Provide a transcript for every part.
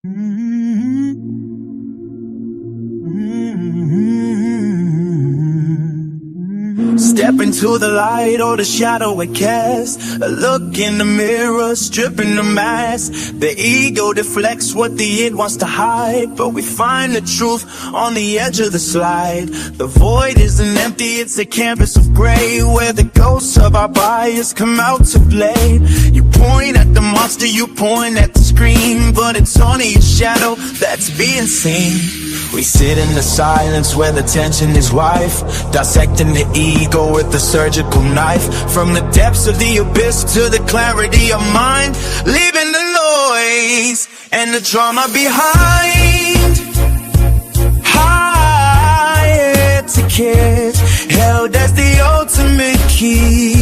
Step into the light or the shadow it casts. A look in the mirror, stripping the mask. The ego deflects what the id wants to hide, but we find the truth on the edge of the slide. The void isn't empty, it's a canvas of gray, where the ghosts of our bias come out to play. You point at the monster, you point at the screen, but it's only a shadow that's being seen. We sit in the silence where the tension is rife, dissecting the ego with a surgical knife. From the depths of the abyss to the clarity of mind, leaving the noise and the drama behind. High etiquette, held as the ultimate key.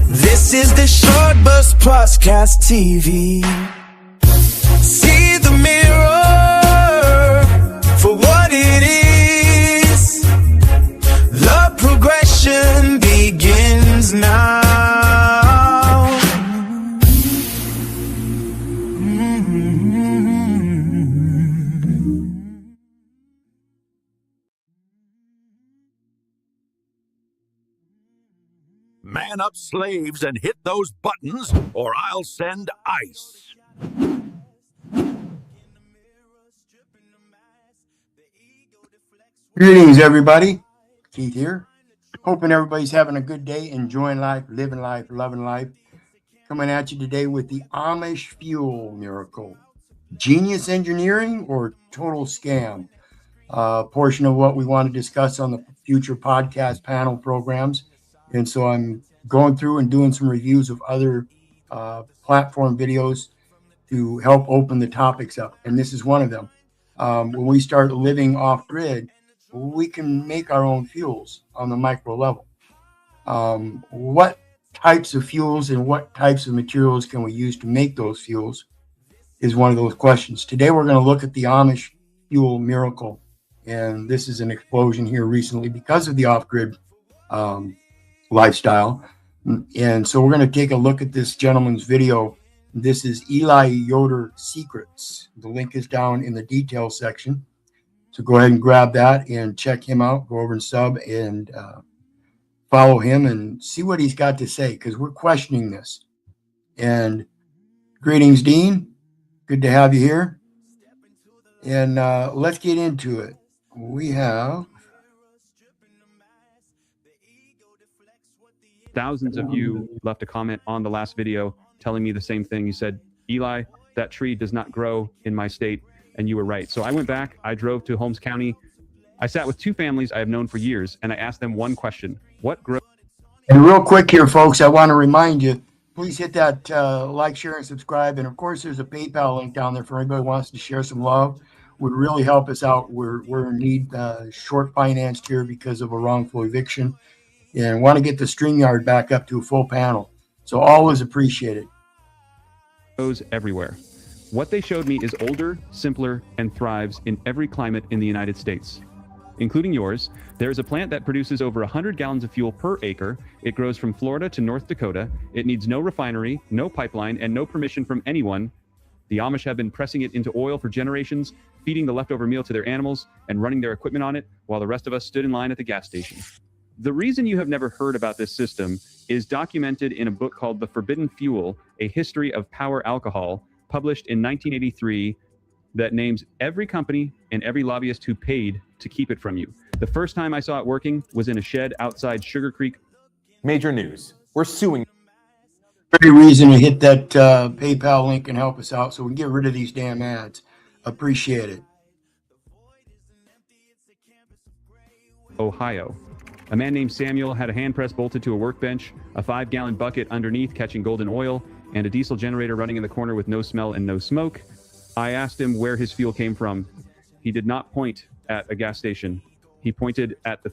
This is the Short Burst Podcast TV. See the mirror for what it is. The progression begins now. Man up, slaves, and hit those buttons, or I'll send ice. Greetings, everybody. Keith here. Hoping everybody's having a good day, enjoying life, living life, loving life. Coming at you today with the Amish fuel miracle. Genius engineering or total scam? Portion of what we want to discuss on the future podcast panel programs. And so I'm going through and doing some reviews of other platform videos to help open the topics up. And this is one of them. When we start living off-grid, we can make our own fuels on the micro level. What types of fuels and what types of materials can we use to make those fuels is one of those questions. Today, we're going to look at the Amish fuel miracle. And this is an explosion here recently because of the off-grid lifestyle. And so we're going to take a look at this gentleman's video. This is Eli Yoder Secrets. The link is down in the details section. So go ahead and grab that and check him out. Go over and sub and follow him and see what he's got to say, because we're questioning this. And greetings, Dean. Good to have you here. And let's get into it. We have thousands of you left a comment on the last video telling me the same thing. You said, Eli, that tree does not grow in my state. And you were right. So I went back, I drove to Holmes County. I sat with two families I have known for years, and I asked them one question: what grows? And real quick here, folks, I want to remind you, please hit that like, share, and subscribe. And of course, there's a PayPal link down there for anybody who wants to share some love. Would really help us out. We're in need, short financed here because of a wrongful eviction, and want to get the StreamYard back up to a full panel. So always appreciated. Goes everywhere. What they showed me is older, simpler, and thrives in every climate in the United States, including yours. There is a plant that produces over 100 gallons of fuel per acre. It grows from Florida to North Dakota. It needs no refinery, no pipeline, and no permission from anyone. The Amish have been pressing it into oil for generations, feeding the leftover meal to their animals, and running their equipment on it, while the rest of us stood in line at the gas station. The reason you have never heard about this system is documented in a book called The Forbidden Fuel, A History of Power Alcohol, published in 1983, that names every company and every lobbyist who paid to keep it from you. The first time I saw it working was in a shed outside Sugar Creek. Major news. We're suing. Very reason to hit that PayPal link and help us out so we can get rid of these damn ads. Appreciate it. Ohio. A man named Samuel had a hand press bolted to a workbench, a 5-gallon bucket underneath catching golden oil, and a diesel generator running in the corner with no smell and no smoke. I asked him where his fuel came from. He did not point at a gas station. He pointed at the...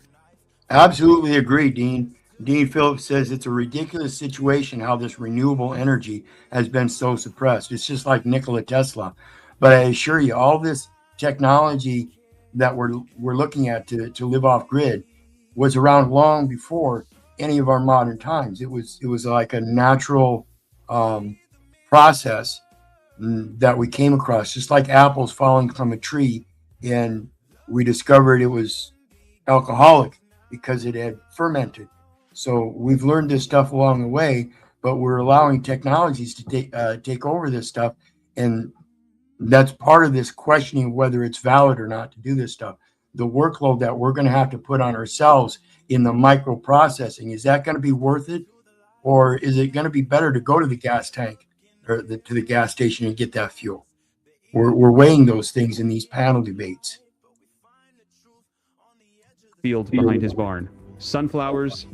Absolutely agree, Dean. Dean Phillips says it's a ridiculous situation how this renewable energy has been so suppressed. It's just like Nikola Tesla. But I assure you, all this technology that we're looking at to live off grid was around long before any of our modern times. It was like a natural process that we came across, just like apples falling from a tree, and we discovered it was alcoholic because it had fermented. So we've learned this stuff along the way, but we're allowing technologies to take over this stuff, and that's part of this questioning whether it's valid or not to do this stuff. The workload that we're going to have to put on ourselves in the microprocessing, is that going to be worth it? Or is it going to be better to go to the gas tank or to the gas station and get that fuel? We're weighing those things in these panel debates. Field behind his barn. Sunflowers,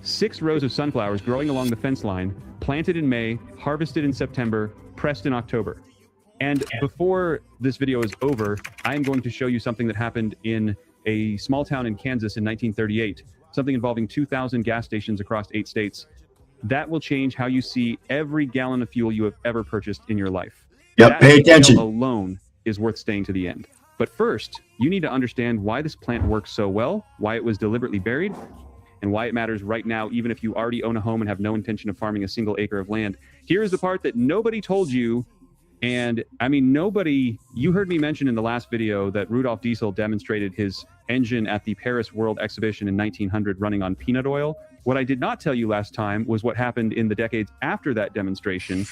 6 rows of sunflowers growing along the fence line, planted in May, harvested in September, pressed in October. And before this video is over, I am going to show you something that happened in a small town in Kansas in 1938, something involving 2,000 gas stations across 8 states. That will change how you see every gallon of fuel you have ever purchased in your life. Yep, That pay attention. alone is worth staying to the end. But first, you need to understand why this plant works so well, why it was deliberately buried, and why it matters right now, even if you already own a home and have no intention of farming a single acre of land. Here is the part that nobody told you. And I mean, you heard me mention in the last video that Rudolf Diesel demonstrated his engine at the Paris World Exhibition in 1900 running on peanut oil. What I did not tell you last time was what happened in the decades after that demonstration,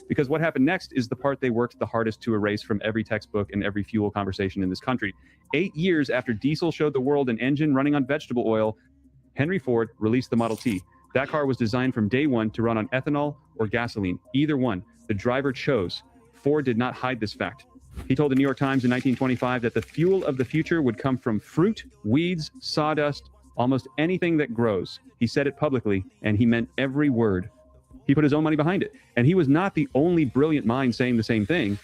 because what happened next is the part they worked the hardest to erase from every textbook and every fuel conversation in this country. 8 years after Diesel showed the world an engine running on vegetable oil, Henry Ford released the Model T. That car was designed from day one to run on ethanol or gasoline, either one. The driver chose. Ford did not hide this fact. He told the New York Times in 1925 that the fuel of the future would come from fruit, weeds, sawdust, almost anything that grows. He said it publicly, and he meant every word. He put his own money behind it. And he was not the only brilliant mind saying the same thing.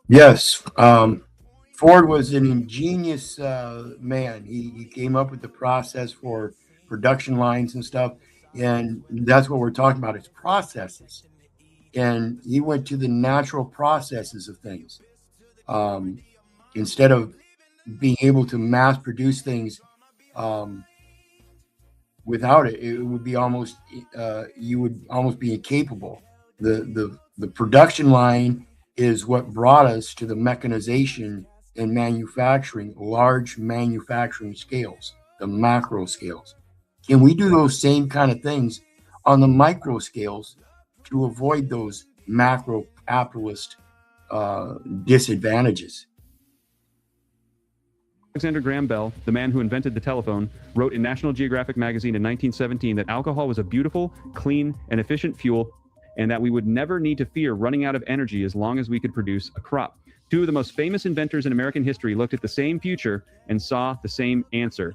Yes, Ford was an ingenious man. He came up with the process for production lines and stuff, and that's what we're talking about. It's processes. And he went to the natural processes of things. Instead of being able to mass produce things without it, it would be almost you would almost be incapable. The production line is what brought us to the mechanization and manufacturing, large manufacturing scales, the macro scales. Can we do those same kind of things on the micro scales to avoid those macro capitalist disadvantages? Alexander Graham Bell, the man who invented the telephone, wrote in National Geographic magazine in 1917 that alcohol was a beautiful, clean, and efficient fuel, and that we would never need to fear running out of energy as long as we could produce a crop. 2 of the most famous inventors in American history looked at the same future and saw the same answer.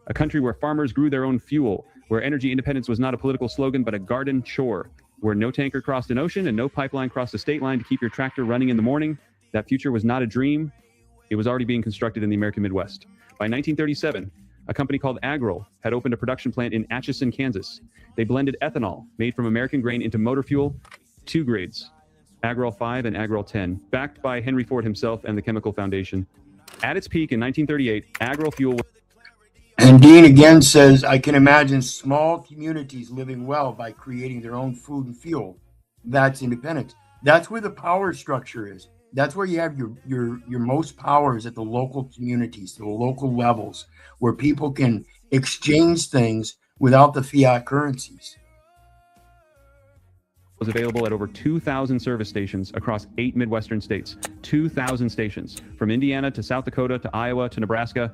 A country where farmers grew their own fuel, where energy independence was not a political slogan but a garden chore, where no tanker crossed an ocean and no pipeline crossed a state line to keep your tractor running in the morning. That future was not a dream. It was already being constructed in the American Midwest. By 1937, a company called Agril had opened a production plant in Atchison, Kansas. They blended ethanol made from American grain into motor fuel, 2 grades, Agril 5 and Agril 10, backed by Henry Ford himself and the Chemical Foundation. At its peak in 1938, Agril fuel was... And Dean again says, I can imagine small communities living well by creating their own food and fuel. That's independence. That's where the power structure is. That's where you have your most power is at the local communities, the local levels, where people can exchange things without the fiat currencies. Was available at over 2,000 service stations across 8 Midwestern states. 2,000 stations, from Indiana to South Dakota to Iowa to Nebraska.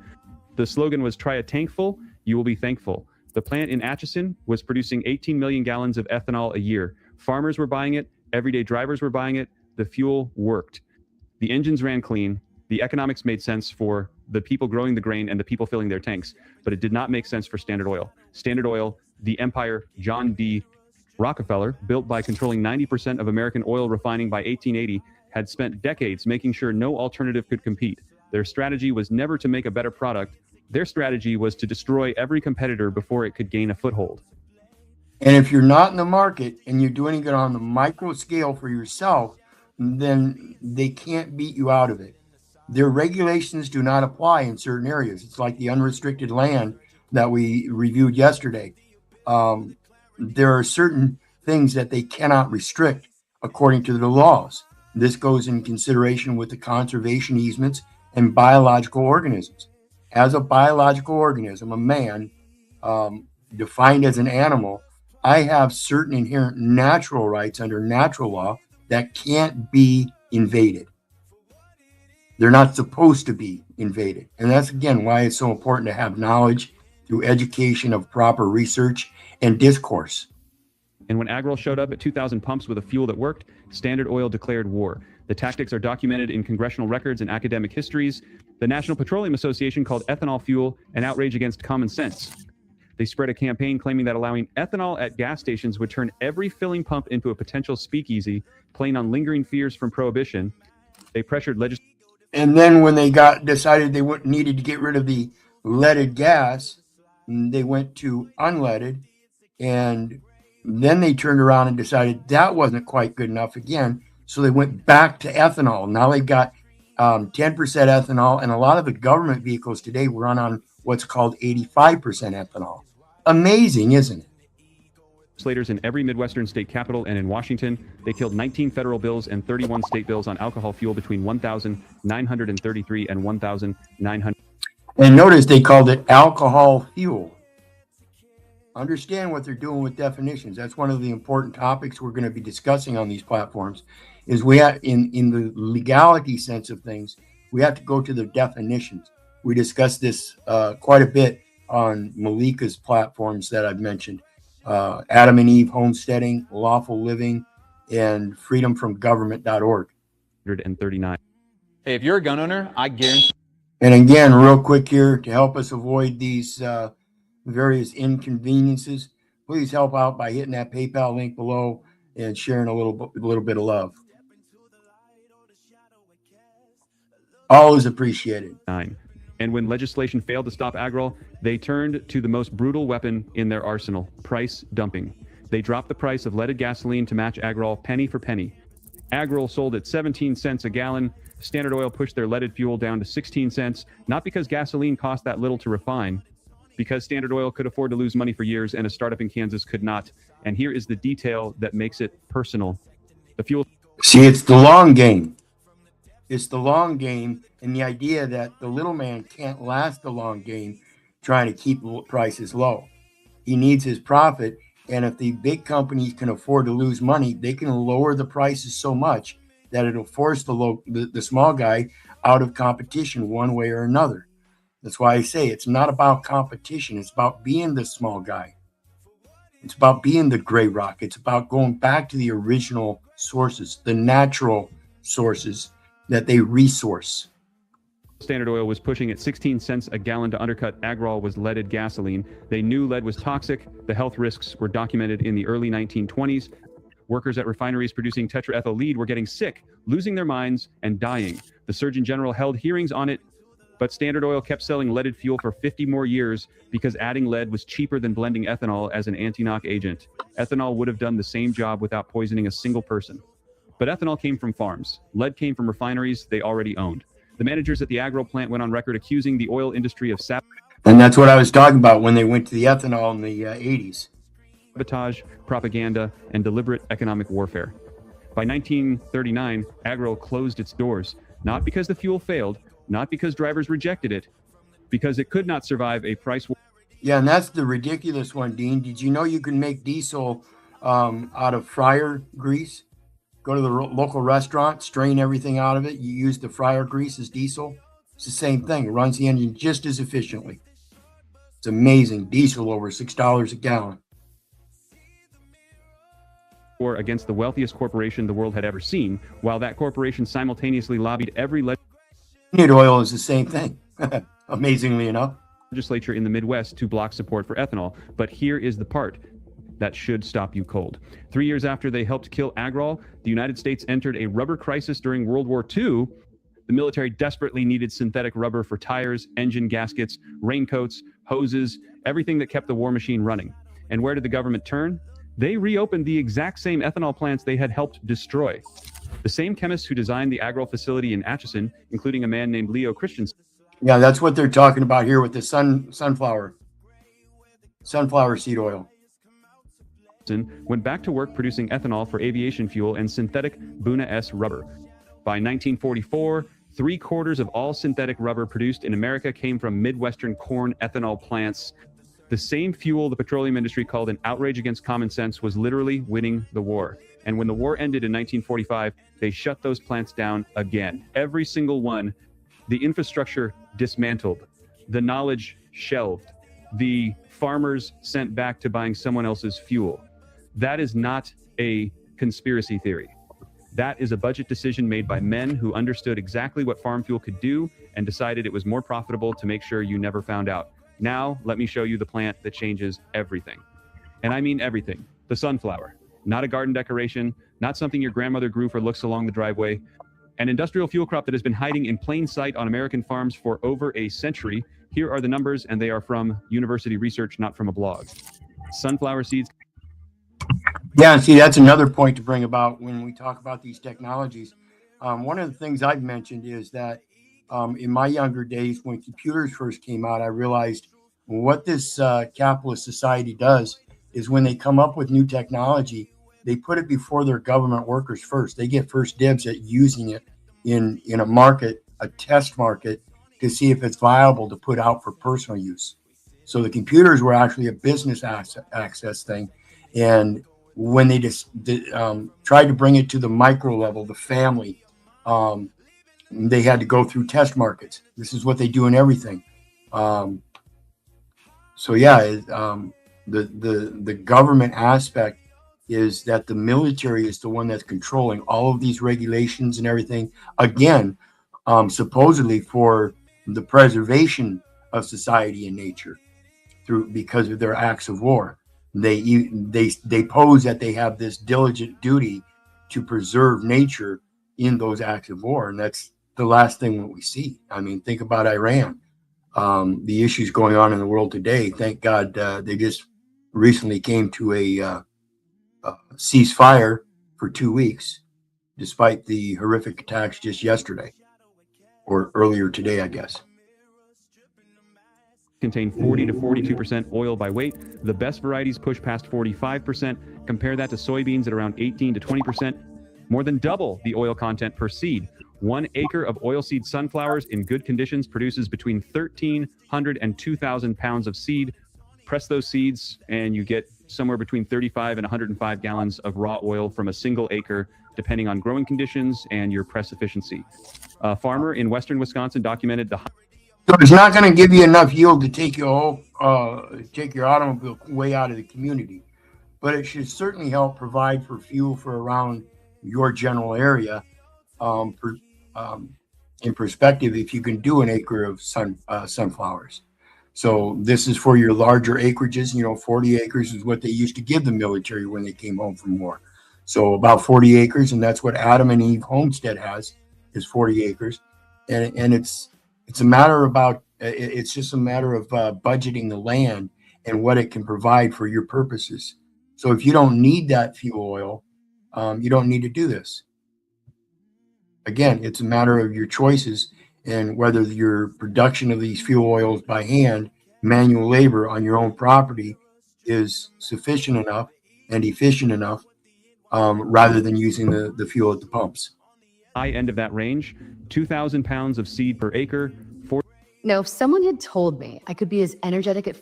The slogan was, try a tankful, you will be thankful. The plant in Atchison was producing 18 million gallons of ethanol a year. Farmers were buying it. Everyday drivers were buying it. The fuel worked. The engines ran clean. The economics made sense for the people growing the grain and the people filling their tanks, but it did not make sense for Standard Oil. Standard Oil, the empire John D. Rockefeller, built by controlling 90% of American oil refining by 1880, had spent decades making sure no alternative could compete. Their strategy was never to make a better product. Their strategy was to destroy every competitor before it could gain a foothold. And if you're not in the market and you're doing it on the micro scale for yourself, then they can't beat you out of it. Their regulations do not apply in certain areas. It's like the unrestricted land that we reviewed yesterday. There are certain things that they cannot restrict according to the laws. This goes in consideration with the conservation easements and biological organisms. As a biological organism, a man, defined as an animal, I have certain inherent natural rights under natural law that can't be invaded. They're not supposed to be invaded. And that's, again, why it's so important to have knowledge through education of proper research and discourse. And when Agrol showed up at 2,000 pumps with a fuel that worked, Standard Oil declared war. The tactics are documented in congressional records and academic histories. The National Petroleum Association called ethanol fuel an outrage against common sense. They spread a campaign claiming that allowing ethanol at gas stations would turn every filling pump into a potential speakeasy, playing on lingering fears from prohibition. They pressured legislators. And then when they decided they needed to get rid of the leaded gas, they went to unleaded, and then they turned around and decided that wasn't quite good enough again. So they went back to ethanol. Now they've got 10% ethanol, and a lot of the government vehicles today run on what's called 85% ethanol. Amazing, isn't it? Legislators in every Midwestern state capital and in Washington. They killed 19 federal bills and 31 state bills on alcohol fuel between 1,933 and 1,900. And notice they called it alcohol fuel. Understand what they're doing with definitions. That's one of the important topics we're going to be discussing on these platforms. Is we have, in the legality sense of things, we have to go to the definitions. We discussed this quite a bit on Malika's platforms that I've mentioned. Adam and Eve homesteading, lawful living, and freedomfromgovernment.org. 139. Hey, if you're a gun owner, I guarantee. And again, real quick here, to help us avoid these various inconveniences, please help out by hitting that PayPal link below and sharing a little bit of love. Always appreciated. 9. And when legislation failed to stop Agrol, they turned to the most brutal weapon in their arsenal, price dumping. They dropped the price of leaded gasoline to match Agrol penny for penny. Agrol sold at 17 cents a gallon. Standard Oil pushed their leaded fuel down to 16 cents, not because gasoline cost that little to refine, because Standard Oil could afford to lose money for years and a startup in Kansas could not. And here is the detail that makes it personal. The fuel. See, it's the long game. It's the long game, and the idea that the little man can't last the long game trying to keep prices low. He needs his profit, and if the big companies can afford to lose money, they can lower the prices so much that it'll force the small guy out of competition one way or another. That's why I say it's not about competition. It's about being the small guy. It's about being the gray rock. It's about going back to the original sources, the natural sources that they resource. Standard Oil was pushing at 16 cents a gallon to undercut Agrol was leaded gasoline. They knew lead was toxic. The health risks were documented in the early 1920s. Workers at refineries producing tetraethyl lead were getting sick, losing their minds, and dying. The Surgeon General held hearings on it, but Standard Oil kept selling leaded fuel for 50 more years because adding lead was cheaper than blending ethanol as an anti-knock agent. Ethanol would have done the same job without poisoning a single person. But ethanol came from farms. Lead came from refineries they already owned. The managers at the Agrol plant went on record accusing the oil industry of and that's what I was talking about when they went to the ethanol in the 80s. Sabotage, propaganda, and deliberate economic warfare. By 1939, Agrol closed its doors, not because the fuel failed, not because drivers rejected it, because it could not survive a price war. Yeah, and that's the ridiculous one, Dean. Did you know you can make diesel out of fryer grease? Go to the local restaurant, strain everything out of it. You use the fryer grease as diesel. It's the same thing. It runs the engine just as efficiently. It's amazing. Diesel over $6 a gallon. War against the wealthiest corporation the world had ever seen, while that corporation simultaneously lobbied every oil is the same thing, amazingly enough. Legislature in the Midwest to block support for ethanol. But here is the part that should stop you cold. 3 years after they helped kill Agrol, the United States entered a rubber crisis during World War II. The military desperately needed synthetic rubber for tires, engine gaskets, raincoats, hoses, everything that kept the war machine running. And where did the government turn? They reopened the exact same ethanol plants they had helped destroy. The same chemists who designed the Agrol facility in Atchison, including a man named Leo Christensen. Yeah, that's what they're talking about here with the sunflower seed oil. Went back to work producing ethanol for aviation fuel and synthetic Buna S rubber. By 1944, 3/4 of all synthetic rubber produced in America came from Midwestern corn ethanol plants. The same fuel the petroleum industry called an outrage against common sense was literally winning the war. And when the war ended in 1945, they shut those plants down again. Every single one. The infrastructure dismantled, the knowledge shelved, the farmers sent back to buying someone else's fuel. That is not a conspiracy theory. That is a budget decision made by men who understood exactly what farm fuel could do and decided it was more profitable to make sure you never found out. Now, let me show you the plant that changes everything. And I mean everything. The sunflower. Not a garden decoration, not something your grandmother grew for looks along the driveway. An industrial fuel crop that has been hiding in plain sight on American farms for over a century. Here are the numbers, and they are from university research, not from a blog. Sunflower seeds. Yeah, and see, that's another point to bring about when we talk about these technologies. One of the things I've mentioned is that in my younger days, when computers first came out, I realized what this capitalist society does is when they come up with new technology, they put it before their government workers first. They get first dibs at using it in a market, a test market, to see if it's viable to put out for personal use. So the computers were actually a business access thing. And when they just tried to bring it to the micro level, the family, they had to go through test markets. This is what they do in everything. So yeah, the government aspect is that the military is the one that's controlling all of these regulations and everything. Again, supposedly for the preservation of society and nature because of their acts of war. They pose that they have this diligent duty to preserve nature in those acts of war, and that's the last thing that we see. I mean, think about Iran, the issues going on in the world today. Thank God they just recently came to a ceasefire for 2 weeks, despite the horrific attacks just yesterday or earlier today, I guess. Contain 40 to 42% oil by weight. The best varieties push past 45%. Compare that to soybeans at around 18 to 20%. More than double the oil content per seed. 1 acre of oilseed sunflowers in good conditions produces between 1,300 and 2,000 pounds of seed. Press those seeds and you get somewhere between 35 and 105 gallons of raw oil from a single acre, depending on growing conditions and your press efficiency. A farmer in western Wisconsin documented the So it's not going to give you enough yield to take your automobile way out of the community, but it should certainly help provide for fuel for around your general area. In perspective, if you can do an acre of sunflowers. So this is for your larger acreages. 40 acres is what they used to give the military when they came home from war. So about 40 acres, and that's what Adam and Eve Homestead has, is 40 acres. And it's just a matter of budgeting the land and what it can provide for your purposes. So if you don't need that fuel oil, you don't need to do this. Again, it's a matter of your choices and whether your production of these fuel oils by hand, manual labor on your own property, is sufficient enough and efficient enough, rather than using the fuel at the pumps. High end of that range, 2,000 pounds of seed per acre. No, if someone had told me I could be as energetic at...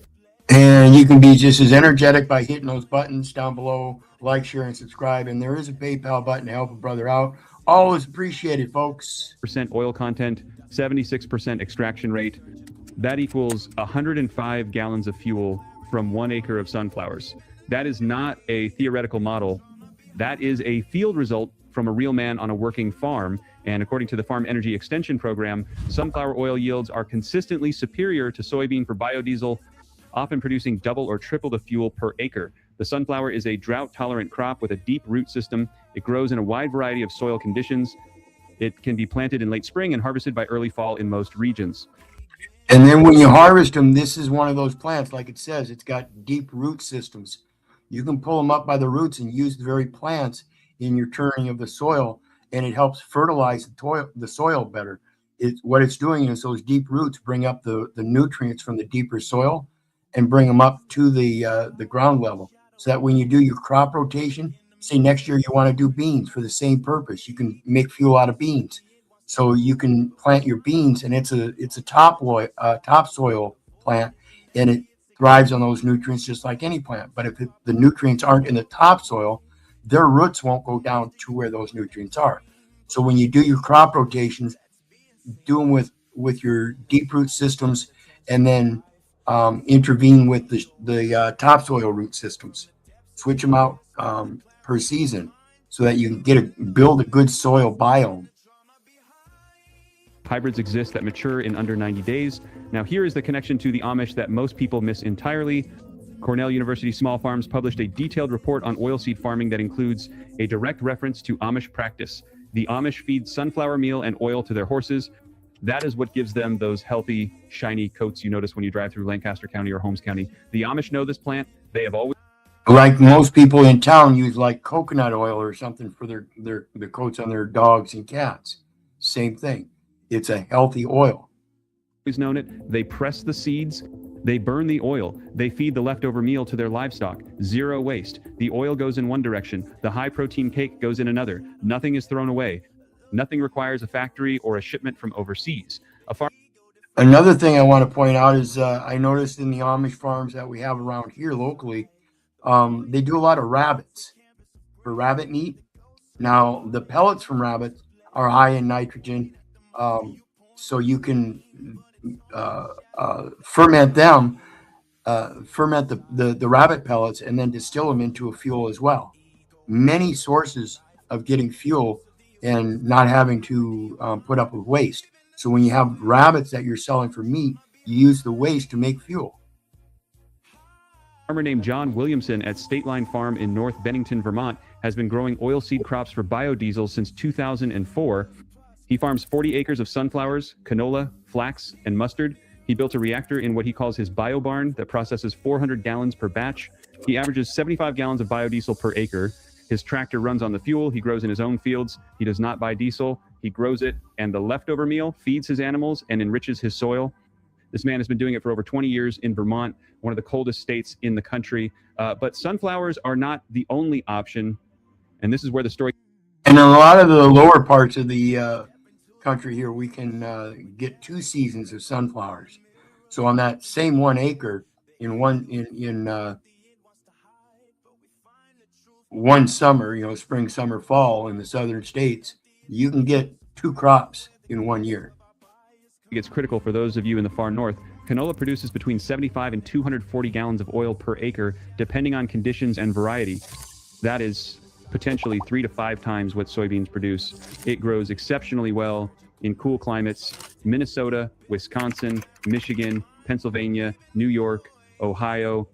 And you can be just as energetic by hitting those buttons down below, like, share, and subscribe. And there is a PayPal button to help a brother out. Always appreciated, folks. Percent oil content, 76% extraction rate. That equals 105 gallons of fuel from 1 acre of sunflowers. That is not a theoretical model. That is a field result from a real man on a working farm. And according to the Farm Energy Extension Program, sunflower oil yields are consistently superior to soybean for biodiesel, often producing double or triple the fuel per acre. The sunflower is a drought-tolerant crop with a deep root system. It grows in a wide variety of soil conditions. It can be planted in late spring and harvested by early fall in most regions. And then when you harvest them, this is one of those plants, like it says, it's got deep root systems. You can pull them up by the roots and use the very plants in your turning of the soil, and it helps fertilize the soil better. What it's doing is those deep roots bring up the nutrients from the deeper soil and bring them up to the ground level, so that when you do your crop rotation, say next year you want to do beans for the same purpose. You can make fuel out of beans. So you can plant your beans, and it's a topsoil plant, and it thrives on those nutrients just like any plant. But if the nutrients aren't in the topsoil, their roots won't go down to where those nutrients are. So when you do your crop rotations, do them with your deep root systems, and then intervene with the topsoil root systems. Switch them out per season so that you can build a good soil biome. Hybrids exist that mature in under 90 days. Now, here is the connection to the Amish that most people miss entirely. Cornell University Small Farms published a detailed report on oilseed farming that includes a direct reference to Amish practice. The Amish feed sunflower meal and oil to their horses. That is what gives them those healthy, shiny coats you notice when you drive through Lancaster County or Holmes County. The Amish know this plant. They have always... Like most people in town use like coconut oil or something for the coats on their dogs and cats. Same thing. It's a healthy oil. Always known it. They press the seeds. They burn the oil. They feed the leftover meal to their livestock. Zero waste. The oil goes in one direction. The high protein cake goes in another. Nothing is thrown away. Nothing requires a factory or a shipment from overseas. Another thing I want to point out is I noticed in the Amish farms that we have around here locally, they do a lot of rabbits for rabbit meat. Now, the pellets from rabbits are high in nitrogen, so you can ferment them, ferment the rabbit pellets, and then distill them into a fuel as well. Many sources of getting fuel and not having to put up with waste. So when you have rabbits that you're selling for meat, you use the waste to make fuel. A farmer named John Williamson at State Line Farm in North Bennington, Vermont, has been growing oilseed crops for biodiesel since 2004. He farms 40 acres of sunflowers, canola, flax, and mustard. He built a reactor in what he calls his bio barn that processes 400 gallons per batch. He averages 75 gallons of biodiesel per acre. His tractor runs on the fuel. He grows in his own fields. He does not buy diesel. He grows it, and the leftover meal feeds his animals and enriches his soil. This man has been doing it for over 20 years in Vermont, one of the coldest states in the country. But sunflowers are not the only option, and this is where the story... And in a lot of the lower parts of the country here, we can get 2 seasons of sunflowers. So on that same 1 acre, in one summer, spring, summer, fall in the southern states, you can get 2 crops in 1 year. It's critical for those of you in the far north. Canola produces between 75 and 240 gallons of oil per acre, depending on conditions and variety. That is potentially 3 to 5 times what soybeans produce. It grows exceptionally well in cool climates: Minnesota, Wisconsin, Michigan, Pennsylvania, New York, Ohio.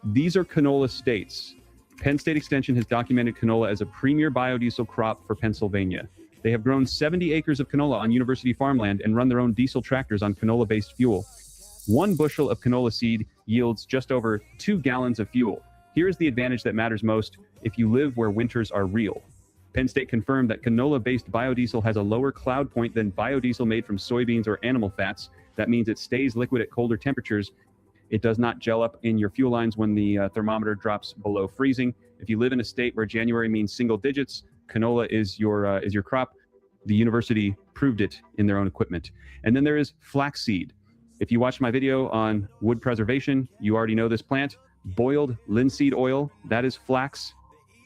These are canola states. Penn State Extension has documented canola as a premier biodiesel crop for Pennsylvania. They have grown 70 acres of canola on university farmland and run their own diesel tractors on canola-based fuel. 1 bushel of canola seed yields just over 2 gallons of fuel. Here's the advantage that matters most if you live where winters are real. Penn State confirmed that canola-based biodiesel has a lower cloud point than biodiesel made from soybeans or animal fats. That means it stays liquid at colder temperatures. It does not gel up in your fuel lines when the thermometer drops below freezing. If you live in a state where January means single digits, canola is your crop. The university proved it in their own equipment. And then there is flaxseed. If you watched my video on wood preservation, you already know this plant. Boiled linseed oil, that is flax.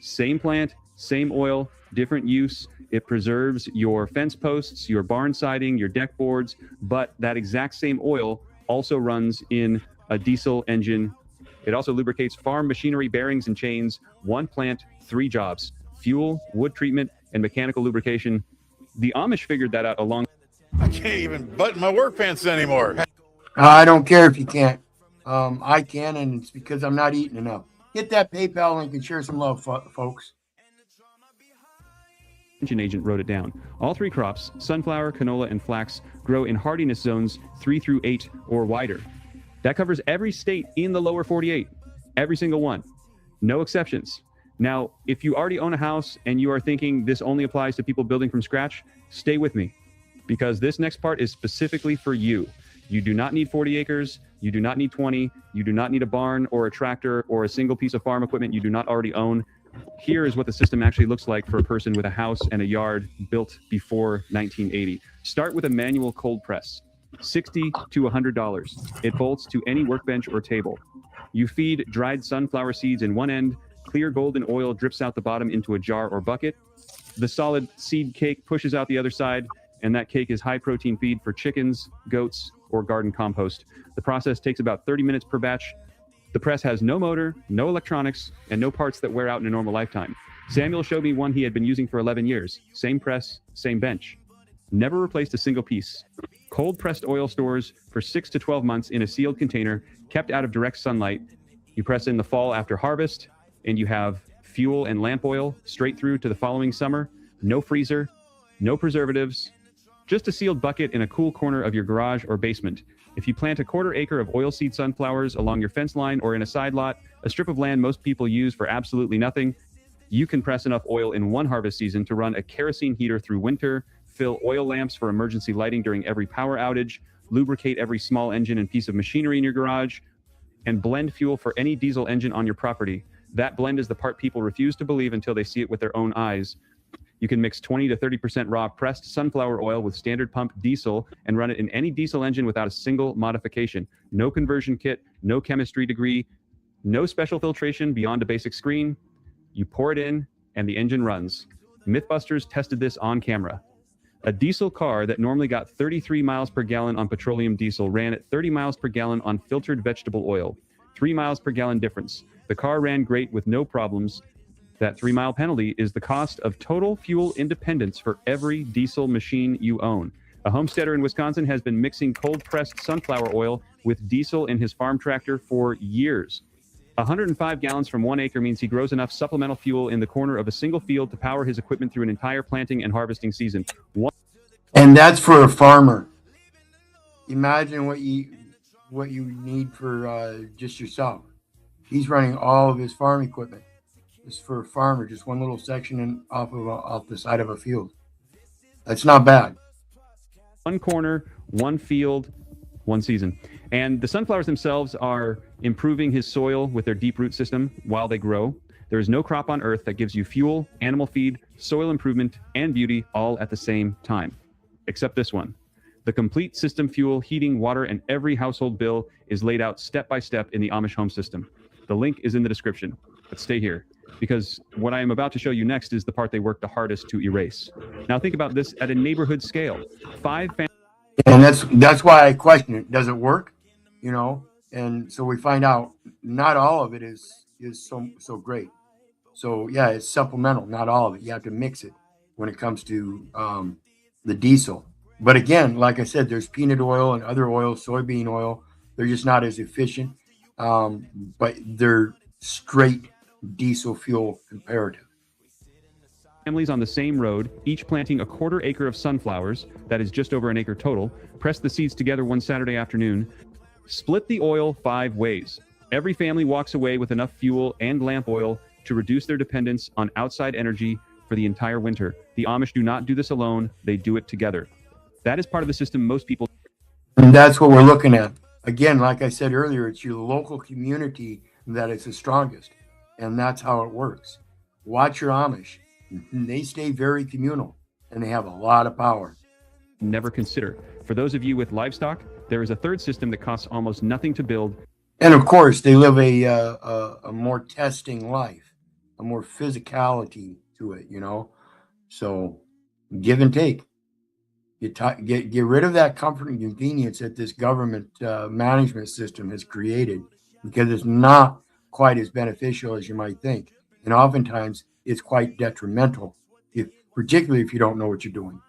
Same plant, same oil, different use. It preserves your fence posts, your barn siding, your deck boards, but that exact same oil also runs in a diesel engine. It also lubricates farm machinery, bearings, and chains. 1 plant, 3 jobs: fuel, wood treatment, and mechanical lubrication. The Amish figured that out along... I can't even button my work pants anymore. I don't care if you can't. I can, and it's because I'm not eating enough. Hit that PayPal link and share some love, folks. Engine agent wrote it down. All 3 crops, sunflower, canola, and flax, grow in hardiness zones 3 through 8 or wider. That covers every state in the lower 48. Every single one. No exceptions. Now, if you already own a house and you are thinking this only applies to people building from scratch, stay with me, because this next part is specifically for you. You do not need 40 acres. You do not need 20. You do not need a barn or a tractor or a single piece of farm equipment you do not already own. Here is what the system actually looks like for a person with a house and a yard built before 1980. Start with a manual cold press, $60 to $100. It bolts to any workbench or table. You feed dried sunflower seeds in one end, clear golden oil drips out the bottom into a jar or bucket. The solid seed cake pushes out the other side, and that cake is high protein feed for chickens, goats, or garden compost. The process takes about 30 minutes per batch. The press has no motor, no electronics, and no parts that wear out in a normal lifetime. Samuel showed me one he had been using for 11 years. Same press, same bench. Never replaced a single piece. Cold pressed oil stores for 6 to 12 months in a sealed container, kept out of direct sunlight. You press in the fall after harvest, and you have fuel and lamp oil straight through to the following summer. No freezer, no preservatives, just a sealed bucket in a cool corner of your garage or basement. If you plant a 1/4 acre of oilseed sunflowers along your fence line or in a side lot, a strip of land most people use for absolutely nothing, you can press enough oil in one harvest season to run a kerosene heater through winter, fill oil lamps for emergency lighting during every power outage, lubricate every small engine and piece of machinery in your garage, and blend fuel for any diesel engine on your property. That blend is the part people refuse to believe until they see it with their own eyes. You can mix 20 to 30% raw pressed sunflower oil with standard pump diesel and run it in any diesel engine without a single modification. No conversion kit, no chemistry degree, no special filtration beyond a basic screen. You pour it in and the engine runs. Mythbusters tested this on camera. A diesel car that normally got 33 miles per gallon on petroleum diesel ran at 30 miles per gallon on filtered vegetable oil. 3 miles per gallon difference. The car ran great with no problems. That 3-mile penalty is the cost of total fuel independence for every diesel machine you own. A homesteader in Wisconsin has been mixing cold-pressed sunflower oil with diesel in his farm tractor for years. 105 gallons from 1 acre means he grows enough supplemental fuel in the corner of a single field to power his equipment through an entire planting and harvesting season. And that's for a farmer. Imagine what you need for just yourself. He's running all of his farm equipment. It's for a farmer, just one little section off the side of a field. That's not bad. One corner, one field, one season. And the sunflowers themselves are improving his soil with their deep root system while they grow. There is no crop on earth that gives you fuel, animal feed, soil improvement, and beauty all at the same time. Except this one. The complete system fuel, heating, water, and every household bill is laid out step by step in the Amish home system. The link is in the description, but stay here, because what I am about to show you next is the part they worked the hardest to erase. Now think about this at a neighborhood scale. 5 families. And that's why I question it. Does it work? You know, and so we find out not all of it is so great. So yeah, it's supplemental, not all of it. You have to mix it when it comes to the diesel. But again, like I said, there's peanut oil and other oils, soybean oil. They're just not as efficient, but they're straight diesel fuel comparative. Families on the same road, each planting a 1/4 acre of sunflowers, that is just over an acre total, press the seeds together one Saturday afternoon, split the oil 5 ways. Every family walks away with enough fuel and lamp oil to reduce their dependence on outside energy for the entire winter. The Amish do not do this alone, they do it together. That is part of the system most people. And that's what we're looking at. Again, like I said earlier, it's your local community that is the strongest. And that's how it works. Watch your Amish. They stay very communal and they have a lot of power. Never consider. For those of you with livestock, there is a third system that costs almost nothing to build. And of course, they live a more testing life, a more physicality to it, you know. So give and take. Get rid of that comfort and convenience that this government management system has created, because it's not quite as beneficial as you might think. And oftentimes it's quite detrimental, particularly if you don't know what you're doing.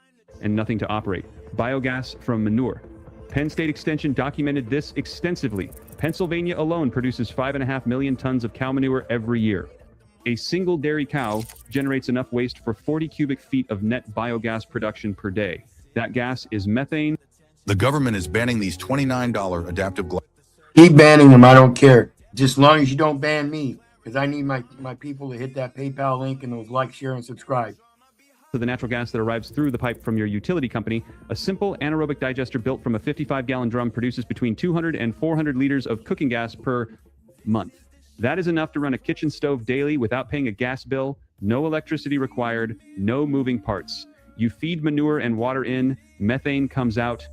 And nothing to operate. Biogas from manure. Penn State Extension documented this extensively. Pennsylvania alone produces 5.5 million tons of cow manure every year. A single dairy cow generates enough waste for 40 cubic feet of net biogas production per day. That gas is methane. The government is banning these $29 adaptive glass. Keep banning them. I don't care. Just as long as you don't ban me, because I need my people to hit that PayPal link and those like, share, and subscribe. To the natural gas that arrives through the pipe from your utility company, a simple anaerobic digester built from a 55-gallon drum produces between 200 and 400 liters of cooking gas per month. That is enough to run a kitchen stove daily without paying a gas bill, no electricity required, no moving parts. You feed manure and water in, methane comes out.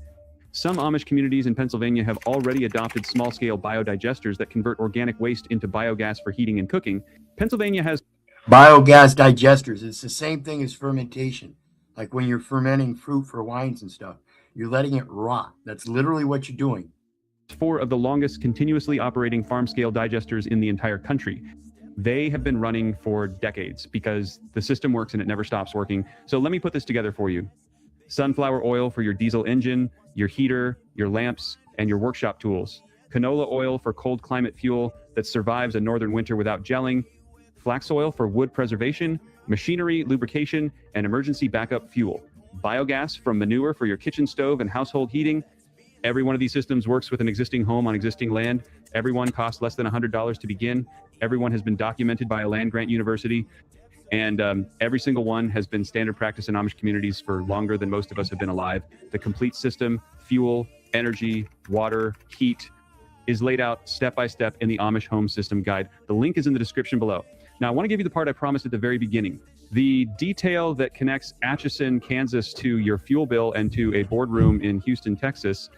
Some Amish communities in Pennsylvania have already adopted small-scale biodigesters that convert organic waste into biogas for heating and cooking. Pennsylvania has Biogas digesters. It's the same thing as fermentation. Like when you're fermenting fruit for wines and stuff, you're letting it rot. That's literally what you're doing. 4 of the longest continuously operating farm-scale digesters in the entire country. They have been running for decades because the system works and it never stops working. So let me put this together for you. Sunflower oil for your diesel engine, your heater, your lamps, and your workshop tools. Canola oil for cold climate fuel that survives a northern winter without gelling. Flax oil for wood preservation, machinery, lubrication, and emergency backup fuel. Biogas from manure for your kitchen stove and household heating. Every one of these systems works with an existing home on existing land. Every one costs less than $100 to begin. Every one has been documented by a land-grant university. And every single one has been standard practice in Amish communities for longer than most of us have been alive. The complete system, fuel, energy, water, heat, is laid out step by step in the Amish Home System Guide. The link is in the description below. Now, I want to give you the part I promised at the very beginning. The detail that connects Atchison, Kansas to your fuel bill and to a boardroom in Houston, Texas,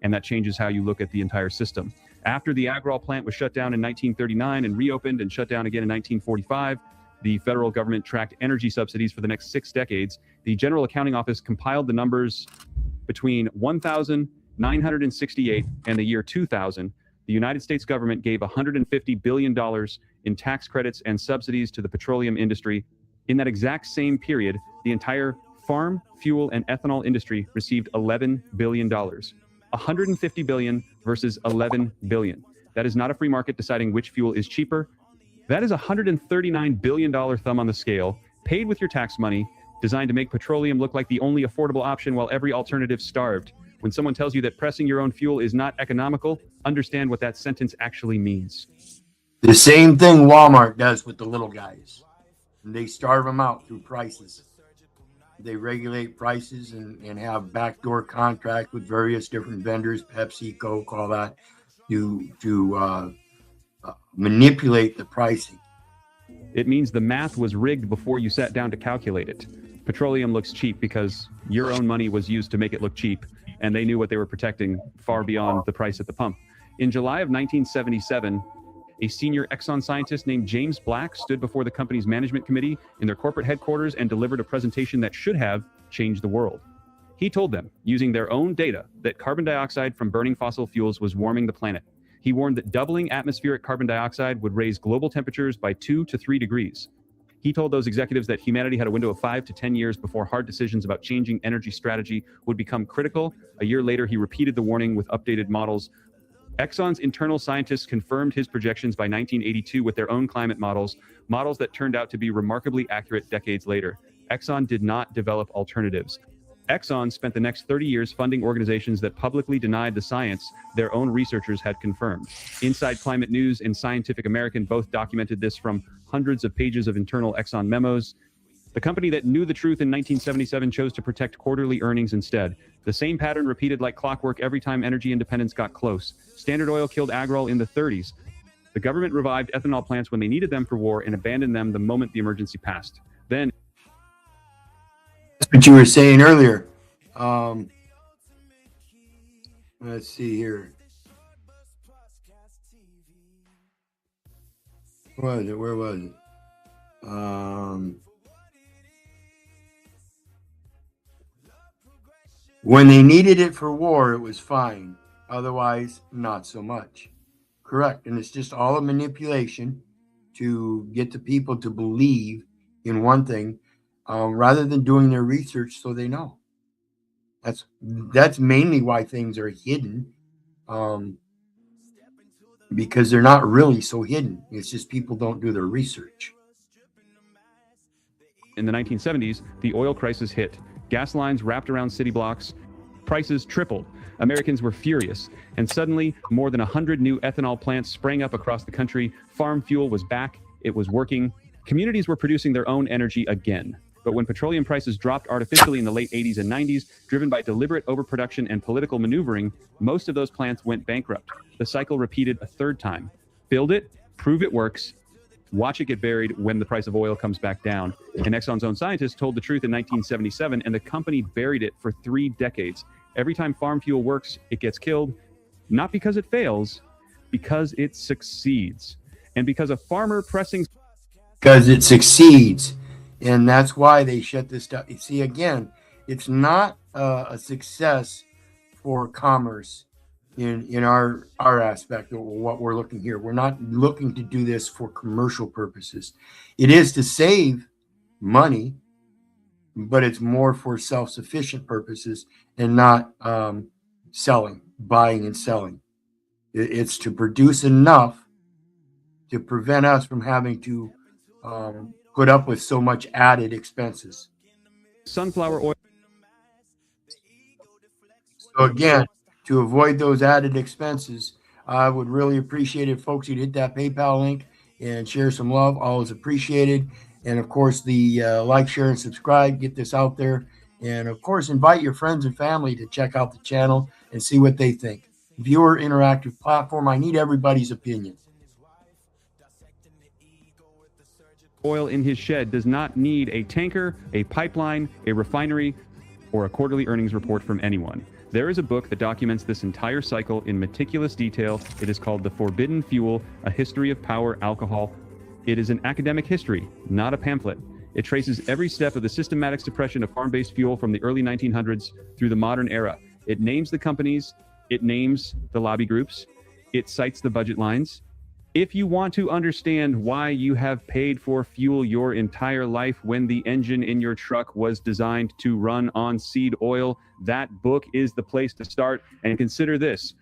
and that changes how you look at the entire system. After the Agrol plant was shut down in 1939 and reopened and shut down again in 1945, the federal government tracked energy subsidies for the next 6 decades. The General Accounting Office compiled the numbers between 1968 and the year 2000. The United States government gave $150 billion in tax credits and subsidies to the petroleum industry. In that exact same period, the entire farm, fuel, and ethanol industry received $11 billion. 150 billion versus 11 billion. That is not a free market deciding which fuel is cheaper. That is a $139 billion thumb on the scale, paid with your tax money, designed to make petroleum look like the only affordable option while every alternative starved. When someone tells you that pressing your own fuel is not economical, understand what that sentence actually means. The same thing Walmart does with the little guys. And they starve them out through prices. They regulate prices and have backdoor contract with various different vendors, Pepsi, Coke, all that, to manipulate the pricing. It means the math was rigged before you sat down to calculate it. Petroleum looks cheap because your own money was used to make it look cheap, and they knew what they were protecting far beyond the price at the pump. In July of 1977, a senior Exxon scientist named James Black stood before the company's management committee in their corporate headquarters and delivered a presentation that should have changed the world. He told them, using their own data, that carbon dioxide from burning fossil fuels was warming the planet. He warned that doubling atmospheric carbon dioxide would raise global temperatures by 2 to 3 degrees. He told those executives that humanity had a window of 5 to 10 years before hard decisions about changing energy strategy would become critical. A year later, he repeated the warning with updated models. Exxon's internal scientists confirmed his projections by 1982 with their own climate models that turned out to be remarkably accurate decades later. Exxon did not develop alternatives. Exxon spent the next 30 years funding organizations that publicly denied the science their own researchers had confirmed. Inside Climate News and Scientific American both documented this from hundreds of pages of internal Exxon memos. The company that knew the truth in 1977 chose to protect quarterly earnings instead. The same pattern repeated like clockwork every time energy independence got close. Standard Oil killed Agrol in the 30s. The government revived ethanol plants when they needed them for war and abandoned them the moment the emergency passed. Then, That's what you were saying earlier. Let's see here. Where was it? When they needed it for war, it was fine. Otherwise, not so much. Correct. And it's just all a manipulation to get the people to believe in one thing rather than doing their research so they know. That's mainly why things are hidden, because they're not really so hidden. It's just people don't do their research. in the 1970s, the oil crisis hit. Gas lines wrapped around city blocks. Prices tripled. Americans were furious. And suddenly, more than 100 new ethanol plants sprang up across the country. Farm fuel was back. It was working. Communities were producing their own energy again. But when petroleum prices dropped artificially in the late 80s and 90s, driven by deliberate overproduction and political maneuvering, most of those plants went bankrupt. The cycle repeated a third time. Build it, Prove it works. Watch it get buried when the price of oil comes back down. And Exxon's own scientists told the truth in 1977, and the company buried it for 3 decades. Every time farm fuel works, it gets killed, not because it fails, because it succeeds. And because a farmer pressing... Because it succeeds. And that's why they shut this down. You see, again, it's not a success for commerce in our aspect of what we're looking here. We're not looking to do this for commercial purposes. It is to save money, but it's more for self-sufficient purposes and not buying and selling. It's to produce enough to prevent us from having to put up with so much added expenses. Sunflower oil. So again, to avoid those added expenses, I would really appreciate it, folks, you'd hit that PayPal link and share some love. Always appreciated. And of course, the like, share, and subscribe. Get this out there. And of course, invite your friends and family to check out the channel and see what they think. Viewer interactive platform. I need everybody's opinion. Oil in his shed does not need a tanker, a pipeline, a refinery, or a quarterly earnings report from anyone. There is a book that documents this entire cycle in meticulous detail. It is called The Forbidden Fuel, A History of Power, Alcohol. It is an academic history, not a pamphlet. It traces every step of the systematic suppression of farm-based fuel from the early 1900s through the modern era. It names the companies, it names the lobby groups, it cites the budget lines. If you want to understand why you have paid for fuel your entire life when the engine in your truck was designed to run on seed oil, that book is the place to start. And consider this.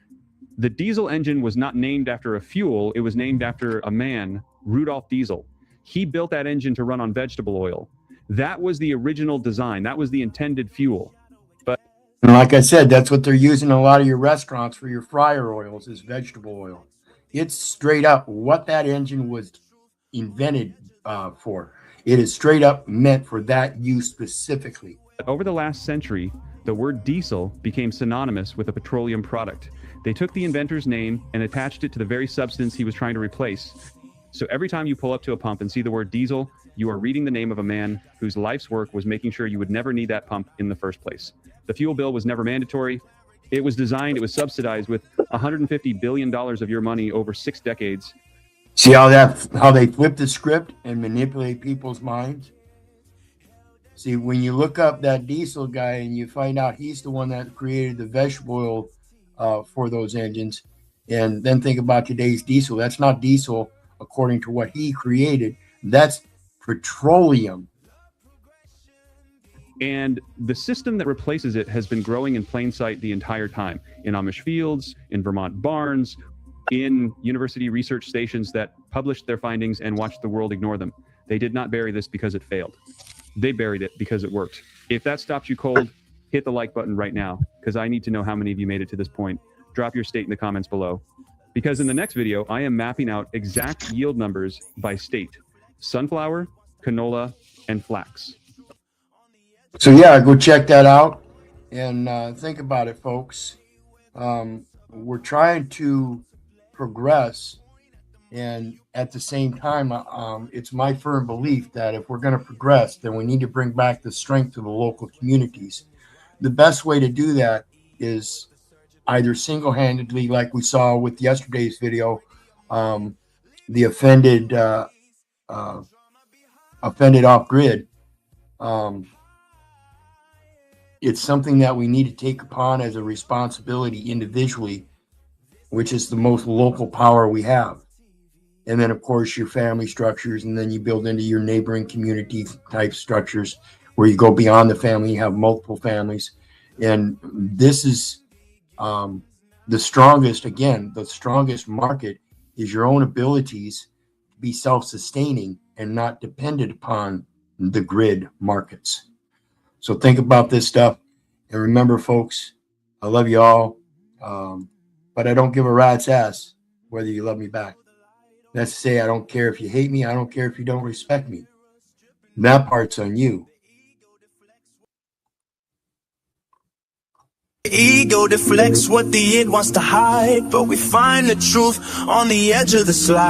The diesel engine was not named after a fuel. It was named after a man, Rudolf Diesel. He built that engine to run on vegetable oil. That was the original design. That was the intended fuel. But like I said, that's what they're using in a lot of your restaurants for your fryer oils is vegetable oil. It's straight up what that engine was invented for. It is straight up meant for that use specifically. Over the last century, the word diesel became synonymous with a petroleum product. They took the inventor's name and attached it to the very substance he was trying to replace. So every time you pull up to a pump and see the word diesel, you are reading the name of a man whose life's work was making sure you would never need that pump in the first place. The fuel bill was never mandatory. It was designed, it was subsidized with $150 billion of your money over 6 decades. See how they flip the script and manipulate people's minds? See, when you look up that diesel guy and you find out he's the one that created the vegetable oil for those engines, and then think about today's diesel. That's not diesel according to what he created. That's petroleum. And the system that replaces it has been growing in plain sight the entire time. In Amish fields, in Vermont barns, in university research stations that published their findings and watched the world ignore them. They did not bury this because it failed. They buried it because it worked. If that stops you cold, hit the like button right now, because I need to know how many of you made it to this point. Drop your state in the comments below. Because in the next video, I am mapping out exact yield numbers by state: sunflower, canola, and flax. So yeah, go check that out and think about it, folks. We're trying to progress, and at the same time, it's my firm belief that if we're going to progress, then we need to bring back the strength of the local communities. The best way to do that is either single-handedly, like we saw with yesterday's video, the offended off-grid. It's something that we need to take upon as a responsibility individually, which is the most local power we have. And then, of course, your family structures, and then you build into your neighboring community type structures where you go beyond the family, you have multiple families. And this is the strongest, again, the strongest market is your own abilities to be self-sustaining and not dependent upon the grid markets. So think about this stuff. And remember, folks, I love you all, but I don't give a rat's ass whether you love me back. That's to say, I don't care if you hate me. I don't care if you don't respect me. That part's on you. Ego deflects what the id wants to hide, but we find the truth on the edge of the slide.